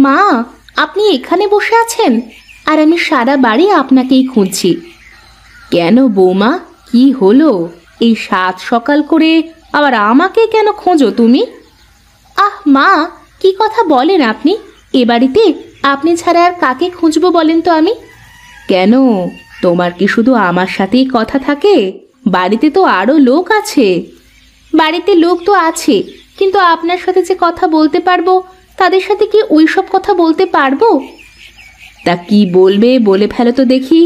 মা, আপনি এখানে বসে আছেন আর আমি সারা বাড়ি আপনাকেই খুঁজছি। কেন বৌমা, কি হলো? এই সাত সকাল করে আবার আমাকে কেন খোঁজো তুমি? আহ মা, কি কথা বলেন আপনি? এ বাড়িতে আপনি ছাড়া আর কাকে খুঁজবো বলেন তো আমি? কেন, তোমার কি শুধু আমার সাথেই কথা থাকে? বাড়িতে তো আরো লোক আছে। বাড়িতে লোক তো আছে, কিন্তু আপনার সাথে যে কথা বলতে পারবো তাদের সাথে কি ওই সব কথা বলতে পারবো? তা কি বলবে, বলে ফেলো তো দেখি।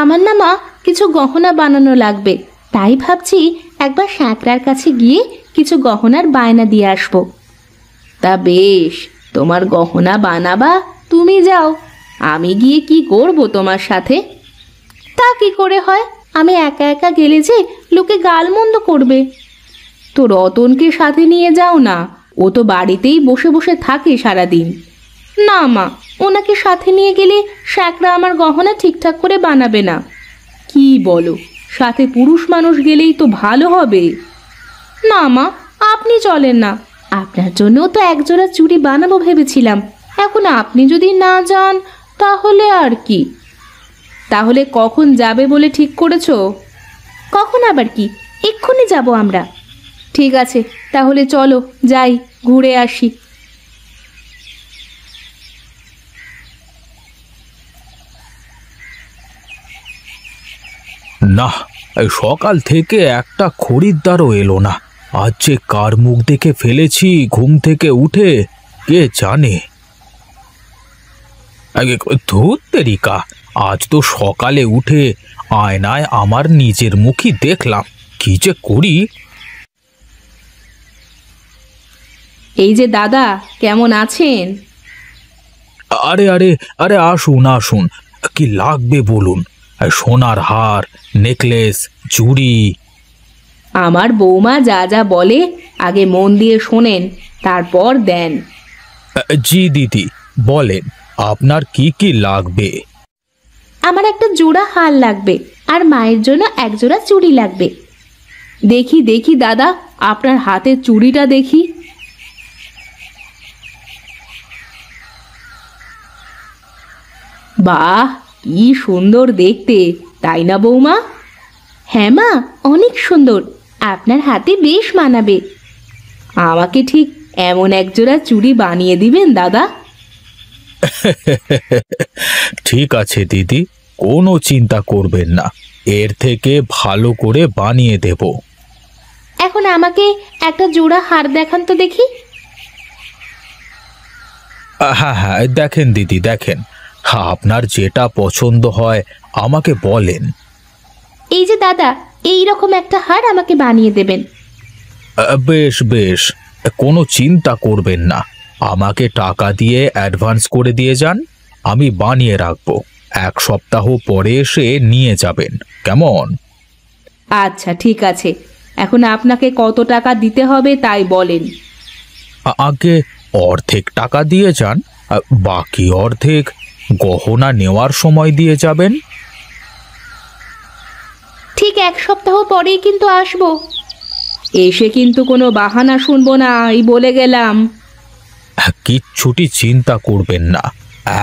আমার না মা, কিছু গহনা বানানো লাগবে, তাই ভাবছি একবার শ্যাঁকড়ার কাছে গিয়ে কিছু গহনার বায়না দিয়ে আসবো। তা বেশ, তোমার গহনা বানাবা, তুমি যাও, আমি গিয়ে কি করব তোমার সাথে? তা কি করে হয়? আমি একা একা গেলে যে লোকে গালমন্দ করবে। তো রতনকে সাথে নিয়ে যাও না, ও তো বাড়িতেই বসে বসে থাকে সারাদিন। না মা, ওনাকে সাথে নিয়ে গেলে শ্যাকরা আমার গহনা ঠিকঠাক করে বানাবে না। কি বলো, সাথে পুরুষ মানুষ গেলেই তো ভালো হবে। না মা, আপনি চলেন না, আপনার জন্য তো একজোড়া চুড়ি বানাবো ভেবেছিলাম। এখন আপনি যদি না যান তাহলে আর কি। তাহলে কখন যাবে বলে ঠিক করেছো? কখন আবার কি, এক্ষুনি যাব আমরা। ঠিক আছে, তাহলে চলো যাই, ঘুরে আসি। না, এই সকাল থেকে একটা খরিদ্দারও এলো না। আজ যে কার মুখ দেখে ফেলেছি ঘুম থেকে উঠে কে জানে। ধুর তেরিকা, আজ তো সকালে উঠে আয়নায় আমার নিজের মুখই দেখলাম, কি যে করি। এই যে দাদা, কেমন আছেন? আরে আরে আরে, আসুন আসুন, কি লাগবে বলুন। সোনার হার, নেকলেস, চুড়ি। আমার বৌমা যা যা বলে আগে মন দিয়ে শোনেন, তারপর দেন। জি দিদি, বলেন আপনার কি কি লাগবে। আমার একটা জোড়া হার লাগবে, আর মায়ের জন্য এক জোড়া চুড়ি লাগবে। দেখি দেখি দাদা, আপনার হাতের চুড়িটা দেখি। বাহ, কি সুন্দর দেখতে, তাই না বৌমা? হ্যাঁ মা, অনেক সুন্দর, আপনার হাতে বেশ মানাবে। আমাকে ঠিক এমন একজোড়া চুড়ি বানিয়ে দিবেন দাদা? ঠিক আছে দিদি, কোনো চিন্তা করবেন না, এর থেকে ভালো করে বানিয়ে দেব। এখন আমাকে একটা জোড়া হার দেখান তো দেখি। হ্যাঁ হ্যাঁ, দেখেন দিদি দেখেন, আপনার যেটা পছন্দ হয় আমাকে বলেন। এই যে দাদা, এই রকম একটা হার আমাকে বানিয়ে দেবেন। বেশ বেশ, কোনো চিন্তা করবেন না, আমাকে টাকা দিয়ে অ্যাডভান্স করে দিয়ে যান, আমি বানিয়ে রাখবো। এক সপ্তাহ পরে এসে নিয়ে যাবেন, কেমন? আচ্ছা ঠিক আছে, এখন আপনাকে কত টাকা দিতে হবে তাই বলেন। আগে অর্ধেক টাকা দিয়ে যান, বাকি অর্ধেক গহনা নেওয়ার সময় দিয়ে যাবেন। ঠিক এক সপ্তাহ পরেই কিন্তু আসবো। এসে কিন্তু কোনো বাহানা শুনবো না, এই বলে গেলাম। কিচ্ছুটি চিন্তা করবেন না,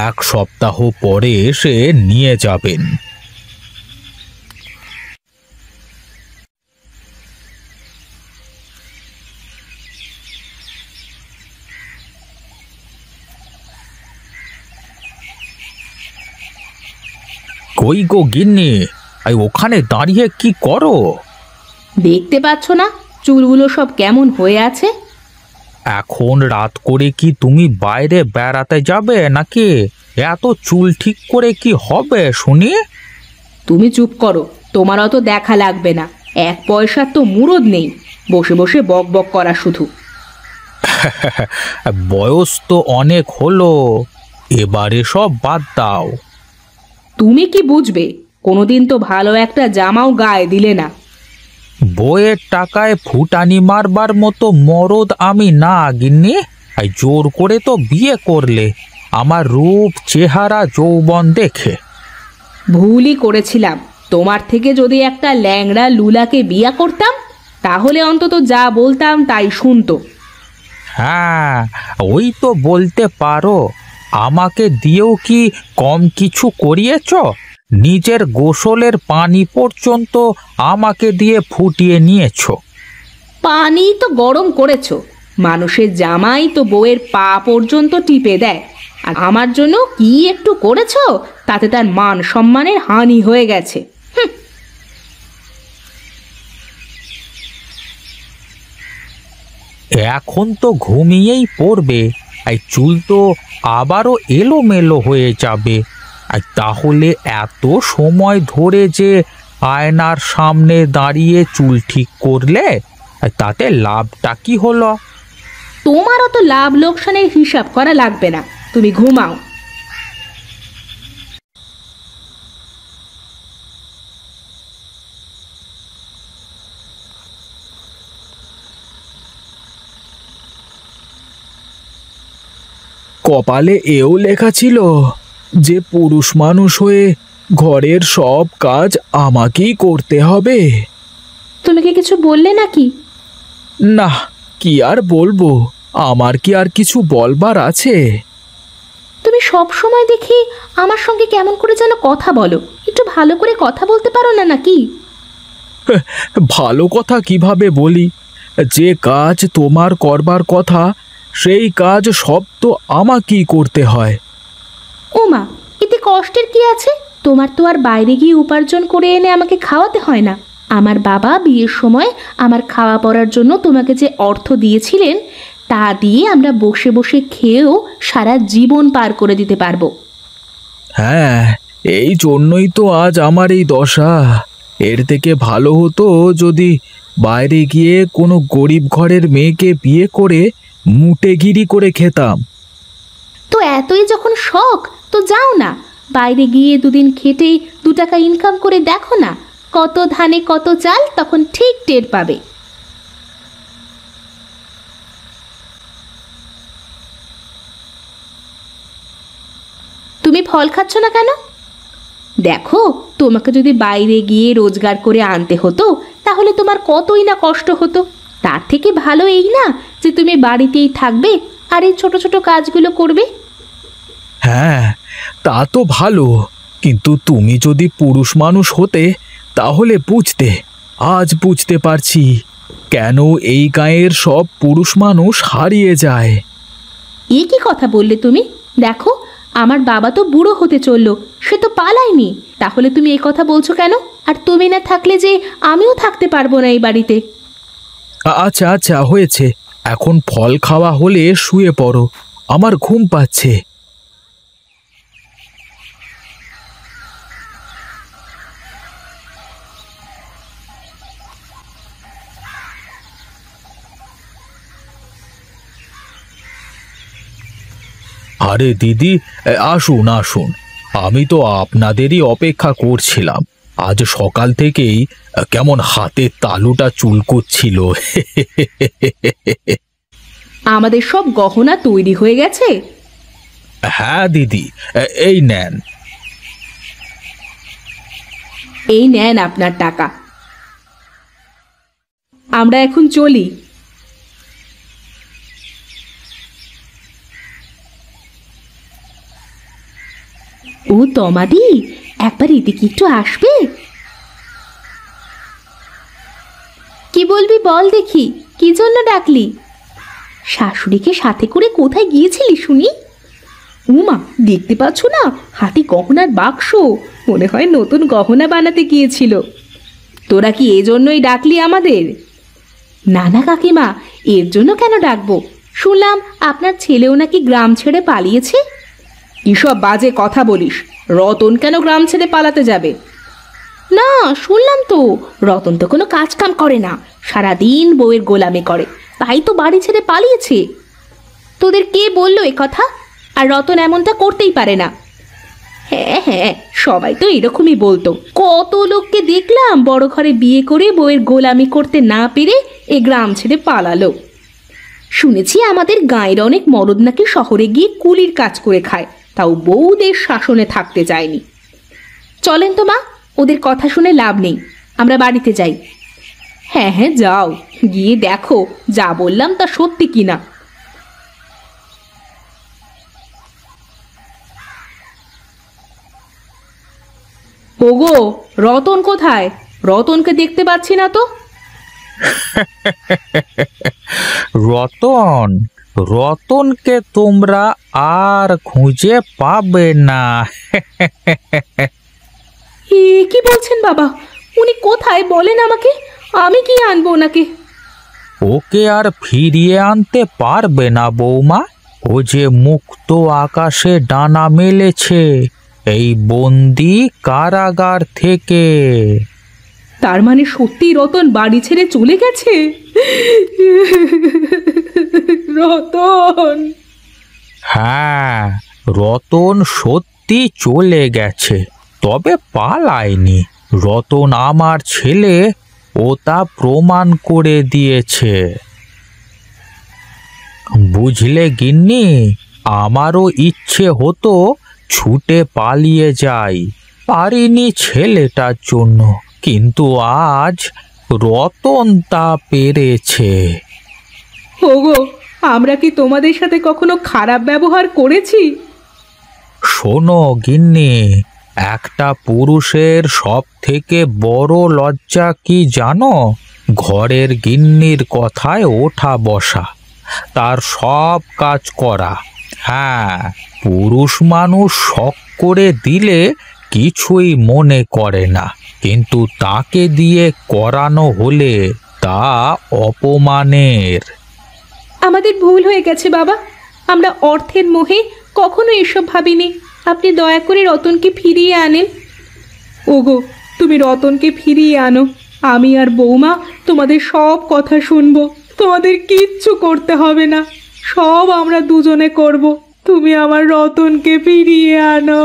এক সপ্তাহ পরে এসে নিয়ে যাবেন। কই গো গিন্নি, ওখানে দাঁড়িয়ে কি করো? দেখতে পাচ্ছ না চুলগুলো সব কেমন হয়ে আছে? এখন রাত করে কি তুমি বাইরে বেড়াতে যাবে নাকি? এত চুল ঠিক করে কি হবে শুনি? তুমি চুপ করো, তোমার অত দেখা লাগবে না, এক পয়সার তো মুরদ নেই, বসে বসে বক বক করা শুধু। বয়স তো অনেক হলো, এবারে সব বাদ দাও। তুমি কি বুঝবে? কোনোদিন তো ভালো একটা জামাও গায়ে দিলে না। বইয়ের টাকায় ফুটানি মারবার মতো মরদ আমি না গিন্নি, জোর করে তো বিয়ে করলে আমার রূপ চেহারা যৌবন দেখে। ভুলই করেছিলাম, তোমার থেকে যদি একটা ল্যাংড়া লুলাকে বিয়া করতাম তাহলে অন্তত যা বলতাম তাই শুনতো। হ্যাঁ, ওই তো বলতে পারো। আমাকে দিয়েও কি কম কিছু করিয়েছ? নিজের গোসলের পানি পর্যন্ত আমাকে দিয়ে ফুটিয়ে নিয়েছো। পানি তো গরম করেছো, মানুষের জামাই তো বউয়ের পা পর্যন্ত টিপে দেয়, আর আমার জন্য কি একটু করেছো? তাতে তার মান সম্মানের হানি হয়ে গেছে। এখন তো ঘুমিয়েই পড়বে, এই চুল তো আবারও এলোমেলো হয়ে যাবে। আর তাহলে এত সময় ধরে যে আয়নার সামনে দাঁড়িয়ে চুল ঠিক করলে, আর তাতে লাভটা কি হলো? তোমার অত লাভ লোকসানের হিসাব করা লাগবে না, তুমি ঘুমাও। কপালে এও লেখা ছিল যে পুরুষ মানুষ হয়ে ঘরের সব কাজ আমাকেই করতে হবে। তুমি কি কিছু বললে নাকি? না, কি আর বলবো, আমার কি আর কিছু বলবার আছে? তুমি সব সময় দেখি আমার সঙ্গে কেমন করে যেন কথা বলো, একটু ভালো করে কথা বলতে পারো না নাকি? ভালো কথা কিভাবে বলি? যে কাজ তোমার করবার কথা সেই কাজ সব তো আমাকেই করতে হয়। ও মা, এতে কষ্টের কি আছে? তোমার তো আর বাইরে গিয়ে উপার্জন করে এনে আমাকে খাওয়াতে হয় না। আমার বাবা বিয়ের সময় আমার খাওয়া পড়ার জন্য তোমাকে যে অর্থ দিয়েছিলেন, তা দিয়ে আমরা বসে বসে খেয়েও সারা জীবন পার করে দিতে পারবো। হ্যাঁ, এই জন্যই তো আজ আমার এই দশা। এর থেকে ভালো হতো যদি বাইরে গিয়ে কোনো গরিব ঘরের মেয়েকে বিয়ে করে মুটেগিরি করে খেতাম। তো এতই যখন শখ, তো যাও না, বাইরে গিয়ে দুদিন খেটে 2 টাকা ইনকাম করে দেখো না, কত ধানে কত চাল, তখন ঠিক টের পাবে। তুমি ফল খাচ্ছ না কেন? দেখো, তোমাকে যদি বাইরে গিয়ে রোজগার করে আনতে হতো তাহলে তোমার কতই না কষ্ট হতো। তার থেকে ভালো এই না যে তুমি বাড়িতেই থাকবে আর এই ছোট ছোট কাজগুলো করবে। হ্যাঁ, তা তো ভালো, কিন্তু তুমি যদি পুরুষ মানুষ হতে তাহলে বুঝতে। আজ বুঝতে পারছি কেন এই গাঁয়ের সব পুরুষ মানুষ হারিয়ে যায়। এ কি কথা বললে তুমি? দেখো, আমার বাবা তো বুড়ো হতে চললো, সে তো পালায়নি, তাহলে তুমি এই কথা বলছো কেন? আর তুমি না থাকলে যে আমিও থাকতে পারবো না এই বাড়িতে। আচ্ছা আচ্ছা, হয়েছে, এখন ফল খাওয়া হলে শুয়ে পড়ো, আমার ঘুম পাচ্ছে। আরে দিদি, আসুন আসুন, আমি তো আপনাদেরই অপেক্ষা করছিলাম। আজ সকাল থেকেই কেমন হাতের তালুটা চুলকোচ্ছিল। আমাদের সব গহনা তৈরি হয়ে গেছে? হ্যাঁ দিদি, এই নেন। এই নেন আপনার টাকা, আমরা এখন চলি। ও তমাদি, একবার এদিকে একটু আসবে? কি বলবি বল দেখি, কি জন্য ডাকলি? শাশুড়িকে সাথে করে কোথায় গিয়েছিলি শুনি? উমা, দেখতে পাচ্ছ না, হাতি গহনার বাক্স, মনে হয় নতুন গহনা বানাতে গিয়েছিল। তোরা কি এজন্যই ডাকলি আমাদের? না না কাকিমা, এর জন্য কেন ডাকবো? শুনলাম আপনার ছেলেও নাকি গ্রাম ছেড়ে পালিয়েছে। কিসব বাজে কথা বলিস? রতন কেন গ্রাম ছেড়ে পালাতে যাবে? না, শুনলাম তো, রতন তো কোনো কাজ কাম করে না, সারাদিন বউয়ের গোলামি করে, তাই তো বাড়ি ছেড়ে পালিয়েছে। তোদের কে বললো এ কথা? আর রতন এমনটা করতেই পারে না। হ্যাঁ হ্যাঁ, সবাই তো এরকমই বলতো। কত লোককে দেখলাম বড় ঘরে বিয়ে করে বউয়ের গোলামি করতে না পেরে এ গ্রাম ছেড়ে পালালো। শুনেছি আমাদের গাঁয়ের অনেক মরদ নাকি শহরে গিয়ে কুলির কাজ করে খায়, তাও বউদের শাসনে থাকতে চায়নি। চলেন তো মা, ওদের কথা শুনে লাভ নেই, আমরা বাড়িতে যাই। হ্যাঁ হ্যাঁ যাও, গিয়ে দেখো যা বললাম তা সত্যি কিনা। ওগো, রতন কোথায়? রতনকে দেখতে পাচ্ছি না তো। রতন, রতনকে তোমরা আর খুঁজে পাবে না। এ কি বলছেন বাবা? উনি কোথায় বলেন আমাকে, আমি কি আনবো ওনাকে? ওকে আর ফিরিয়ে আনতে পারবে না বৌমা। ও যে মুক্ত আকাশে ডানা মেলেছে এই বন্দি কারাগার থেকে। তার মানে সত্যি রতন বাড়ি ছেড়ে চলে গেছে? রতন! হ্যাঁ, রতন সত্যি চলে গেছে, তবে পালায়নি। রতন আমার ছেলে, ও তা প্রমাণ করে দিয়েছে। বুঝলে গিন্নি, আমারও ইচ্ছে হতো ছুটে পালিয়ে যাই, পারিনি ছেলেটার জন্য, কিন্তু আজ রতন তা পেরেছে। ওগো, আমরা কি তোমাদের সাথে কখনো খারাপ ব্যবহার করেছি? শোনো গিন্নি, একটা পুরুষের সব থেকে বড় লজ্জা কি জানো? ঘরের গিন্নির কথায় ওঠা বসা, তার সব কাজ করা। হ্যাঁ, পুরুষ মানুষ শখ করে দিলে কিছুই মনে করে না, কিন্তু তাকে দিয়ে করানো হলে তা অপমানের। আমাদের ভুল হয়ে গেছে বাবা, আমরা অর্থের মোহে কখনো এসব ভাবিনি। আপনি দয়া করে রতনকে ফিরিয়ে আনেন। ওগো, তুমি রতনকে ফিরিয়ে আনো। আমি আর বৌমা তোমাদের সব কথা শুনবো। তোমাদের কিচ্ছু করতে হবে না, সব আমরা দুজনে করব। তুমি আমার রতনকে ফিরিয়ে আনো।